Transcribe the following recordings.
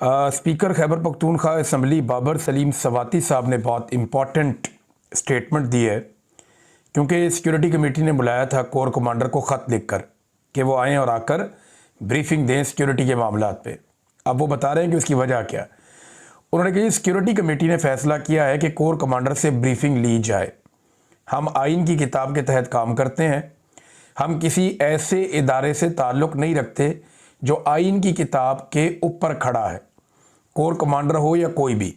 Speaker Khyber Pakhtunkhwa assembly Babar Salim सवाती साहब ने बहुत इम्पॉर्टेंट स्टेटमेंट दी है, क्योंकि सिक्योरिटी कमेटी ने बुलाया था कोर कमांडर को ख़त लिखकर कि वो आएँ और आकर ब्रीफिंग दें सिक्योरिटी के मामलात पे। अब वो बता रहे हैं कि उसकी वजह क्या। उन्होंने कहा सिक्योरिटी कमेटी ने फैसला किया है कि कोर कमांडर से ब्रीफिंग ली जाए। हम आइन की किताब के तहत काम करते हैं, हम किसी ऐसे इदारे से ताल्लुक़ नहीं रखते जो आइन की किताब के ऊपर खड़ा है, कोर कमांडर हो या कोई भी।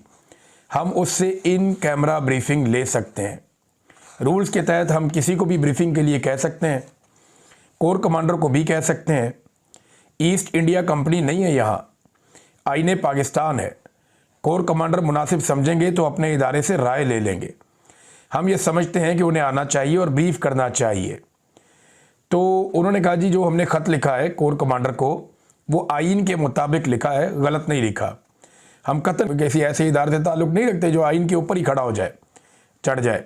हम उससे इन कैमरा ब्रीफिंग ले सकते हैं। रूल्स के तहत हम किसी को भी ब्रीफिंग के लिए कह सकते हैं, कोर कमांडर को भी कह सकते हैं। ईस्ट इंडिया कंपनी नहीं है, यहाँ आईने पाकिस्तान है। कोर कमांडर मुनासिब समझेंगे तो अपने इदारे से राय ले लेंगे। हम ये समझते हैं कि उन्हें आना चाहिए और ब्रीफ करना चाहिए। तो उन्होंने कहा जी जो हमने ख़त लिखा है कोर कमांडर को वो आइन के मुताबिक लिखा है, गलत नहीं लिखा। हम कतई किसी ऐसे इदारे से ताल्लुक़ नहीं रखते जो आइन के ऊपर ही खड़ा हो जाए, चढ़ जाए।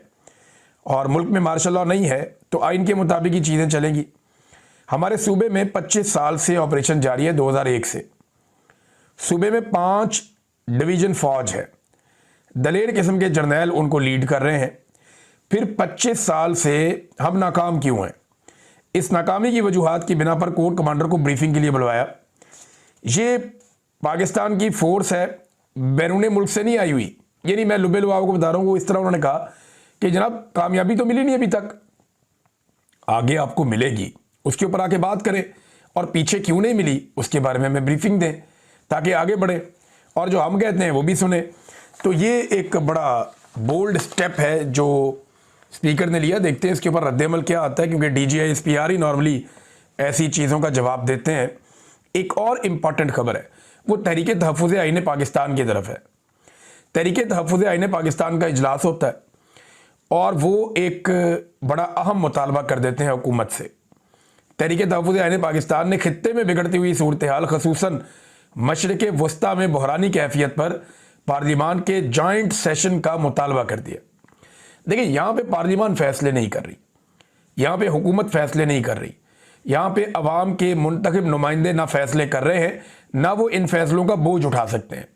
और मुल्क में मार्शल लॉ नहीं है तो आइन के मुताबिक ही चीज़ें चलेंगी। हमारे सूबे में 25 साल से ऑपरेशन जारी है, 2001 से। सूबे में 5 डिवीज़न फ़ौज है, दलेर किस्म के जर्नैल उनको लीड कर रहे हैं। फिर 25 साल से हम नाकाम क्यों हैं? इस नाकामी की वजूहात की बिना पर कोर कमांडर को ब्रीफिंग के लिए बुलवाया। ये पाकिस्तान की फ़ोर्स है, बैरून मुल्क से नहीं आई हुई। ये नहीं मैं लुबे लुआव को बता रहा हूँ। वो इस तरह उन्होंने कहा कि जनाब कामयाबी तो मिली नहीं अभी तक, आगे आपको मिलेगी, उसके ऊपर आके बात करें, और पीछे क्यों नहीं मिली उसके बारे में हमें ब्रीफिंग दें ताकि आगे बढ़े और जो हम कहते हैं वो भी सुने। तो ये एक बड़ा बोल्ड स्टेप है जो स्पीकर ने लिया। देखते हैं इसके ऊपर रद्द-ए-अमल क्या आता है, क्योंकि DGI SPR ही नॉर्मली ऐसी चीज़ों का जवाब देते हैं। एक और इम्पॉर्टेंट खबर है, वो तहरीक तहफ़्फ़ुज़ आइन पाकिस्तान की तरफ है। तहरीक तहफ़्फ़ुज़ आइन पाकिस्तान का इजलास होता है और वो एक बड़ा अहम मुतालबा कर देते हैं हुकूमत से। तहरीक तहफ़्फ़ुज़ आइन पाकिस्तान ने खित्ते में बिगड़ती हुई सूरत हाल, ख़ुसूसन मशरिक़ वस्ता में बहरानी कैफियत पर पार्लिमान के जॉइंट सेशन का मुतालबा कर दिया। देखिए, यहाँ पे पार्लिमान फैसले नहीं कर रही, यहाँ पे हुकूमत फैसले नहीं कर रही, यहाँ पे अवाम के मुंतखब नुमाइंदे ना फैसले कर रहे हैं, ना वो इन फैसलों का बोझ उठा सकते हैं।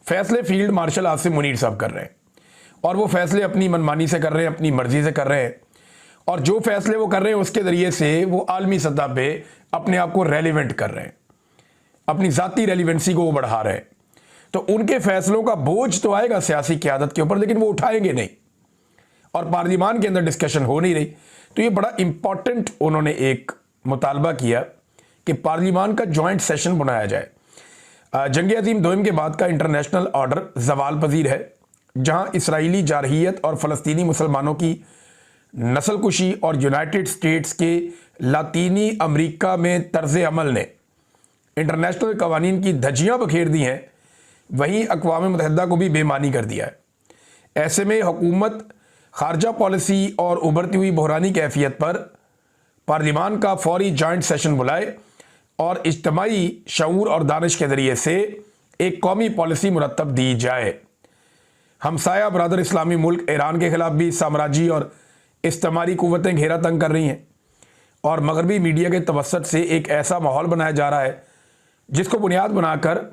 फैसले फील्ड मार्शल आसिम मुनीर साहब कर रहे हैं और वो फैसले अपनी मनमानी से कर रहे हैं, अपनी मर्जी से कर रहे हैं। और जो फैसले वो कर रहे हैं उसके ज़रिए से वो आलमी सतह पे अपने आप को रेलिवेंट कर रहे हैं, अपनी ज़ाती रेलिवेंसी को वो बढ़ा रहे हैं। तो उनके फैसलों का बोझ तो आएगा सियासी क़यादत के ऊपर, लेकिन वो उठाएंगे नहीं और पार्लिमान के अंदर डिस्कशन हो नहीं रही। तो ये बड़ा इंपॉर्टेंट उन्होंने एक मुतालबा किया कि पार्लिमान का जॉइंट सेशन बनाया जाए। जंग अज़ीम दोम के बाद का इंटरनेशनल ऑर्डर ज़वाल पजीर है, जहाँ इसराइली जारहियत और फ़लस्तीनी मुसलमानों की नस्लकुशी और यूनाइटेड स्टेट्स के लातीनी अमरीका में तर्ज़ अमल ने इंटरनेशनल कवानीन की धज्जियाँ बखेर दी हैं, वहीं अक़वाम मुत्तहिदा को भी बेमानी कर दिया है। ऐसे में हुकूमत खारजा पॉलिसी और उभरती हुई बहरानी कैफियत पर पार्लिमान का फौरी जॉइंट सेशन बुलाए और इज्तिमाई शऊर और दानिश के ज़रिए से एक कौमी पॉलिसी मुरतब दी जाए। हमसाया बरादर इस्लामी मुल्क ईरान के ख़िलाफ़ भी साम्राजी और इस्तेमारी क़ुव्वतें घेरा तंग कर रही हैं और मगरबी मीडिया के तवस्सुत से एक ऐसा माहौल बनाया जा रहा है जिसको बुनियाद बनाकर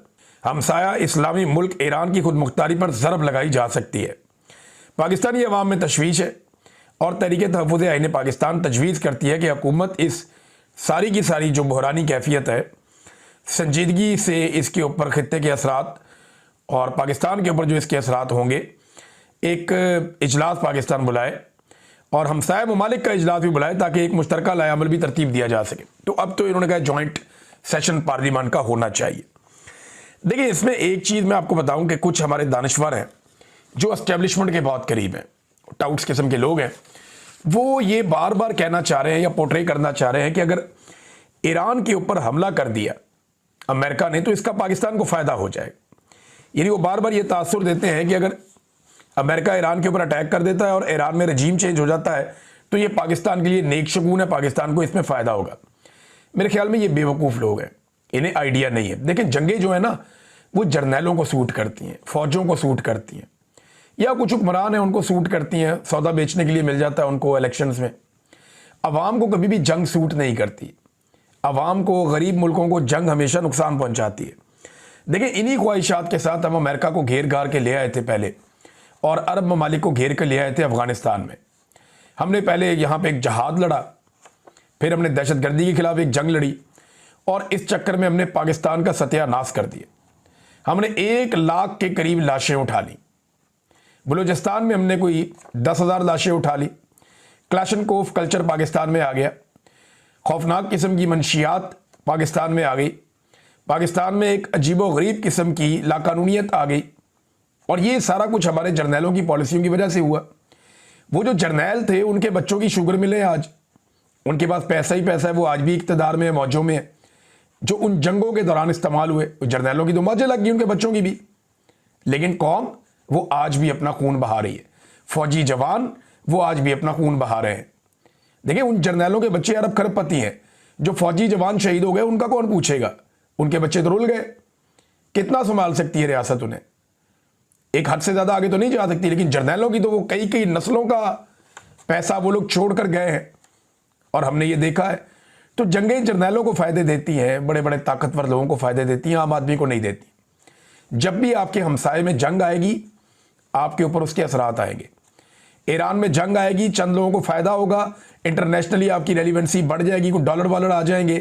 हमसाया इस्लामी मुल्क ईरान की खुद मुख्तारी पर ज़रब लगाई जा सकती है। पाकिस्तानी अवाम में तशवीश है और तहरीक तहफ़्फ़ुज़ आइन पाकिस्तान तजवीज़ करती है कि हुकूमत इस सारी की सारी जो बहरानी कैफियत है, संजीदगी से इसके ऊपर खित्ते के असरात और पाकिस्तान के ऊपर जो इसके असरात होंगे, एक इजलास पाकिस्तान बुलाए और हमसाया ममालिक का इजलास भी बुलाए ताकि एक मुश्तरका लाएअमल भी तरतीब दिया जा सके। तो अब तो इन्होंने कहा जॉइंट सेशन पार्लिमान का होना चाहिए। देखिए, इसमें एक चीज़ मैं आपको बताऊं कि कुछ हमारे दानिश्वर हैं जो एस्टेब्लिशमेंट के बहुत करीब हैं, टाउट्स किस्म के लोग हैं, वो ये बार बार कहना चाह रहे हैं या पोर्ट्रे करना चाह रहे हैं कि अगर ईरान के ऊपर हमला कर दिया अमेरिका ने तो इसका पाकिस्तान को फ़ायदा हो जाएगा। यानी वो बार बार ये तासुर देते हैं कि अगर अमेरिका ईरान के ऊपर अटैक कर देता है और ईरान में रजीम चेंज हो जाता है तो ये पाकिस्तान के लिए नेक शगुन है, पाकिस्तान को इसमें फ़ायदा होगा। मेरे ख्याल में ये बेवकूफ़ लोग हैं, इन्हें आइडिया नहीं है। लेकिन जंगें जो है ना वो जर्नैलों को सूट करती हैं, फ़ौजों को सूट करती हैं, या कुछ हुक्मरान हैं उनको सूट करती हैं, सौदा बेचने के लिए मिल जाता है उनको इलेक्शंस में। अवाम को कभी भी जंग सूट नहीं करती। अवाम को, गरीब मुल्कों को जंग हमेशा नुकसान पहुंचाती है। देखिए, इन्हीं ख्वाहिशात के साथ हम अमेरिका को घेर घार के ले आए थे पहले, और अरब ममालिक को घेर के ले आए थे अफगानिस्तान में। हमने पहले यहाँ पे एक जहाद लड़ा, फिर हमने दहशतगर्दी के खिलाफ एक जंग लड़ी, और इस चक्कर में हमने पाकिस्तान का सत्यानाश कर दिया। हमने 1 लाख के करीब लाशें उठा ली। बलूचिस्तान में हमने कोई 10,000 लाशें उठा ली। क्लाशनकोफ कल्चर पाकिस्तान में आ गया। खौफनाक किस्म की मंशियात पाकिस्तान में आ गई। पाकिस्तान में एक अजीबोगरीब किस्म की लाकानूनियत आ गई, और ये सारा कुछ हमारे जर्नैलों की पॉलिसियों की वजह से हुआ। वो जो जर्नैल थे उनके बच्चों की शुगर मिले आज, उनके पास पैसा ही पैसा है, वो आज भी इक़्तिदार में है, मौजों में है। जो उन जंगों के दौरान इस्तेमाल हुए, जर्नैलों की तो मौजें लग गई, उनके बच्चों की भी। लेकिन कौम वो आज भी अपना खून बहा रही है। फौजी जवान वो आज भी अपना खून बहा रहे हैं। देखिए, उन जर्नैलों के बच्चे अरब खरबपति हैं। जो फौजी जवान शहीद हो गए उनका कौन पूछेगा? उनके बच्चे तो रुल गए। कितना संभाल सकती है रियासत उन्हें? एक हद से ज़्यादा आगे तो नहीं जा सकती, लेकिन जर्नैलों की तो वो कई कई नस्लों का पैसा वो लोग छोड़ कर गए हैं, और हमने ये देखा है। तो जंगें जर्नैलों को फ़ायदे देती हैं, बड़े बड़े ताकतवर लोगों को फ़ायदे देती हैं, आम आदमी को नहीं देती। जब भी आपके हमसाए में जंग आएगी, आपके ऊपर उसके असरात आएंगे। ईरान में जंग आएगी, चंद लोगों को फ़ायदा होगा, इंटरनेशनली आपकी रेलिवेंसी बढ़ जाएगी, कुछ डॉलर वालर आ जाएंगे,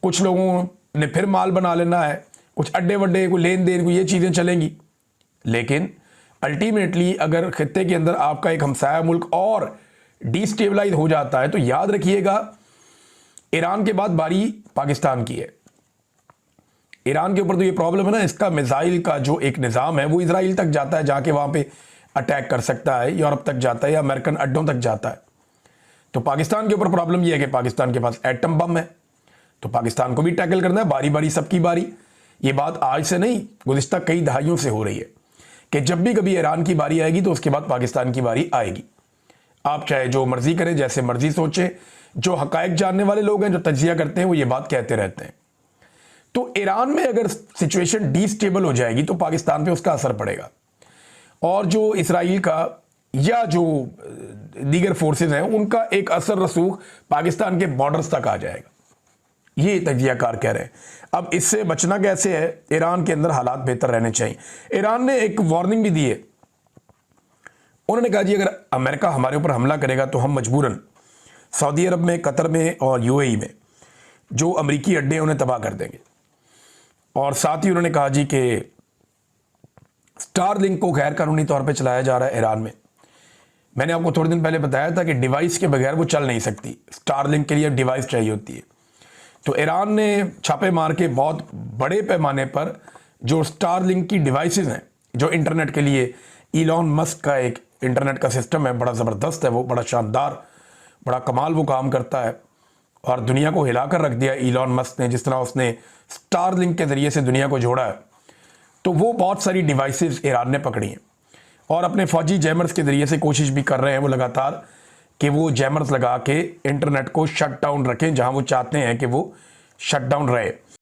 कुछ लोगों ने फिर माल बना लेना है, कुछ अड्डे वड्डे, कोई लेन देन, कोई ये चीज़ें चलेंगी। लेकिन अल्टीमेटली अगर खित्ते के अंदर आपका एक हमसाया मुल्क और डिस्टेबलाइज हो जाता है, तो याद रखिएगा ईरान के बाद बारी पाकिस्तान की है। ईरान के ऊपर तो ये प्रॉब्लम है ना, इसका मिसाइल का जो एक निज़ाम है वो इजराइल तक जाता है, जाके वहाँ पे अटैक कर सकता है, यूरोप तक जाता है या अमेरिकन अड्डों तक जाता है। तो पाकिस्तान के ऊपर प्रॉब्लम यह है कि पाकिस्तान के पास एटम बम है, तो पाकिस्तान को भी टैकल करना है, बारी बारी सबकी बारी। ये बात आज से नहीं, गुज़िश्ता कई दहाइयों से हो रही है कि जब भी कभी ईरान की बारी आएगी तो उसके बाद पाकिस्तान की बारी आएगी। आप चाहे जो मर्जी करें, जैसे मर्जी सोचें, जो हकायक जानने वाले लोग हैं, जो तज्जिया करते हैं, वो ये बात कहते रहते हैं। तो ईरान में अगर सिचुएशन डिस्टेबल हो जाएगी तो पाकिस्तान पे उसका असर पड़ेगा, और जो इसराइल का या जो दीगर फोर्सेस हैं उनका एक असर रसूख पाकिस्तान के बॉर्डर्स तक आ जाएगा। ये तजियाकार कह रहे हैं। अब इससे बचना कैसे है? ईरान के अंदर हालात बेहतर रहने चाहिए। ईरान ने एक वार्निंग भी दी है। उन्होंने कहा जी, अगर अमेरिका हमारे ऊपर हमला करेगा तो हम मजबूरन सऊदी अरब में, कतर में और यूएई में जो अमरीकी अड्डे हैं उन्हें तबाह कर देंगे। और साथ ही उन्होंने कहा जी कि स्टारलिंक को गैर कानूनी तौर पे चलाया जा रहा है ईरान में। मैंने आपको थोड़े दिन पहले बताया था कि डिवाइस के बगैर वो चल नहीं सकती, स्टारलिंक के लिए डिवाइस चाहिए होती है। तो ईरान ने छापे मार के बहुत बड़े पैमाने पर जो स्टारलिंक की डिवाइसेस हैं, जो इंटरनेट के लिए इलॉन मस्क का एक इंटरनेट का सिस्टम है, बड़ा ज़बरदस्त है, वो बड़ा शानदार, बड़ा कमाल वो काम करता है, और दुनिया को हिला कर रख दिया इलॉन मस्क ने, जिस तरह उसने स्टारलिंक के ज़रिए से दुनिया को जोड़ा है। तो वो बहुत सारी डिवाइसेस ईरान ने पकड़ी हैं, और अपने फौजी जैमर्स के ज़रिए से कोशिश भी कर रहे हैं वो लगातार कि वो जैमर्स लगा के इंटरनेट को शट डाउन रखें, जहां वो चाहते हैं कि वो शट डाउन रहे।